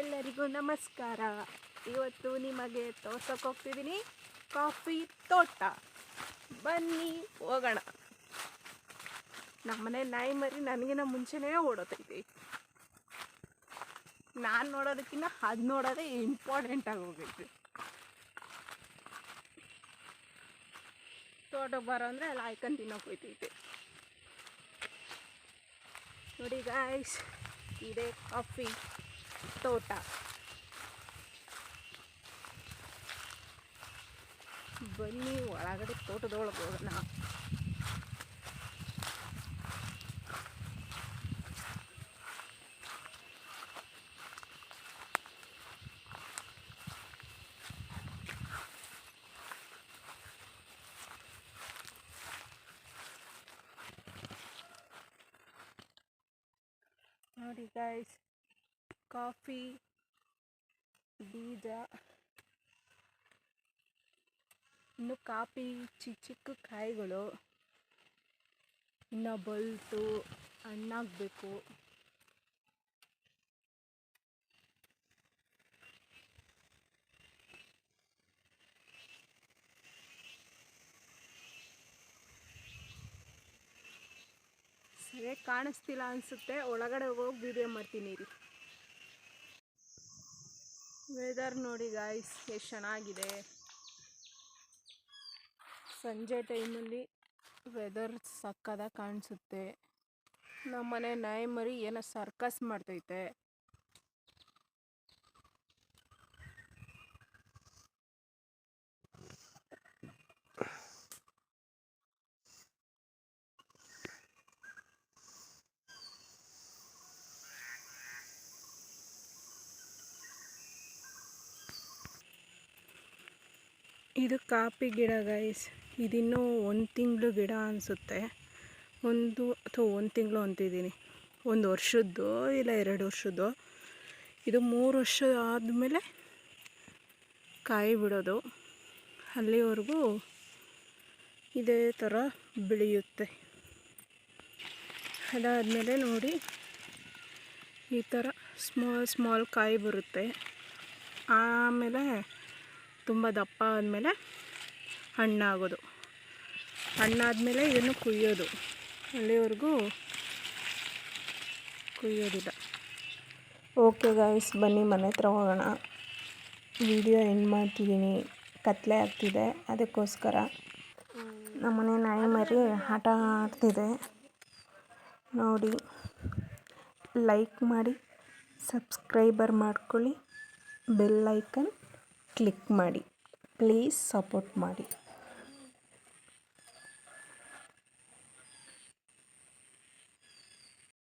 ಎಲ್ಲರಿಗೂ ನಮಸ್ಕಾರ. ಇವತ್ತು ನಿಮಗೆ ತೋರ್ಸಕ್ಕೆ ಹೋಗ್ತಿದ್ದೀನಿ ಕಾಫಿ ತೋಟ. ಬನ್ನಿ ಹೋಗೋಣ. ನಮ್ಮನೆ ನಾಯಿ ಮರಿ ನನಗಿನ್ನ ಮುಂಚೆನೇ ಓಡೋತೈತಿ. ನಾನು ನೋಡೋದಕ್ಕಿಂತ ಅದು ನೋಡೋದೇ ಇಂಪಾರ್ಟೆಂಟ್ ಆಗಿ ಹೋಗೈತಿ. ತೋಟಕ್ಕೆ ಬರೋ ಅಂದರೆ ಅಲ್ಲಿ ಆಯ್ಕೊಂಡು ತಿನ್ನೋಕೆ ಹೋಯ್ತೈತಿ. ನೋಡಿ ಗಾಯ್ಸ್, ಇದೇ ಕಾಫಿ ತೋಟ. ಬನ್ನಿ ಒಳಗಡೆ ತೋಟದೊಳಗೆ ಹೋಗೋಣ. ನೋಡಿ ಗಾಯ್ಸ್, ಕಾಫಿ ಬೀಜ, ಇನ್ನು ಕಾಫಿ ಚಿಕ್ಕ ಕಾಯಿಗಳು ಇನ್ನು ಬಲ್ತು ಹಣ್ಣಾಗಬೇಕು. ಸರಿಯಾಗಿ ಕಾಣಿಸ್ತಿಲ್ಲ ಅನಿಸುತ್ತೆ, ಒಳಗಡೆ ಹೋಗಿ ವಿಡಿಯೋ ಮಾಡ್ತೀನಿ ರೀ. ವೆದರ್ ನೋಡಿ ಗಾಯ್ಸ್ ಎಷ್ಟು ಚೆನ್ನಾಗಿದೆ. ಸಂಜೆ ಟೈಮಲ್ಲಿ ವೆದರ್ ಸಕ್ಕದಾಗಿ ಕಾಣಿಸುತ್ತೆ. ನಮ್ಮನೆ ನಾಯಿ ಮರಿ ಏನೋ ಸರ್ಕಸ್ ಮಾಡ್ತೈತೆ. ಇದು ಕಾಫಿ ಗಿಡ ಗೈಸ್. ಇದಿನ್ನೂ 1 ತಿಂಗಳು ಗಿಡ ಅನಿಸುತ್ತೆ. ಒಂದು ತಿಂಗಳು ಅಂತಿದ್ದೀನಿ, 1 ವರ್ಷದ್ದು ಇಲ್ಲ 2 ವರ್ಷದ್ದು. ಇದು 3 ವರ್ಷ ಆದಮೇಲೆ ಕಾಯಿ ಬಿಡೋದು. ಅಲ್ಲಿವರೆಗೂ ಇದೇ ಥರ ಬೆಳೆಯುತ್ತೆ. ಅದಾದಮೇಲೆ ನೋಡಿ ಈ ಥರ ಸ್ಮಾಲ್ ಕಾಯಿ ಬರುತ್ತೆ. ಆಮೇಲೆ ತುಂಬ ದಪ್ಪ ಆದಮೇಲೆ ಹಣ್ಣಾಗೋದು. ಹಣ್ಣಾದಮೇಲೆ ಇದನ್ನು ಕುಯ್ಯೋದು. ಅಲ್ಲಿವರೆಗೂ ಕುಯ್ಯೋದಿಲ್ಲ. ಓಕೆ ಗಾಯ್ಸ್, ಬನ್ನಿ ಮನೆ ಹತ್ರ ಹೋಗೋಣ. ವಿಡಿಯೋ ಎಂಡ್ ಮಾಡ್ತಿದ್ದೀನಿ, ಕತ್ಲೆ ಆಗ್ತಿದೆ. ಅದಕ್ಕೋಸ್ಕರ ನಮ್ಮನೆ ನಾಯಿ ಮರಿ ಆಟ ಆಡ್ತಿದೆ ನೋಡಿ. ಲೈಕ್ ಮಾಡಿ, ಸಬ್ಸ್ಕ್ರೈಬರ್ ಮಾಡ್ಕೊಳ್ಳಿ, ಬೆಲ್ ಐಕನ್ ಕ್ಲಿಕ್ ಮಾಡಿ, ಪ್ಲೀಸ್ ಸಪೋರ್ಟ್ ಮಾಡಿ.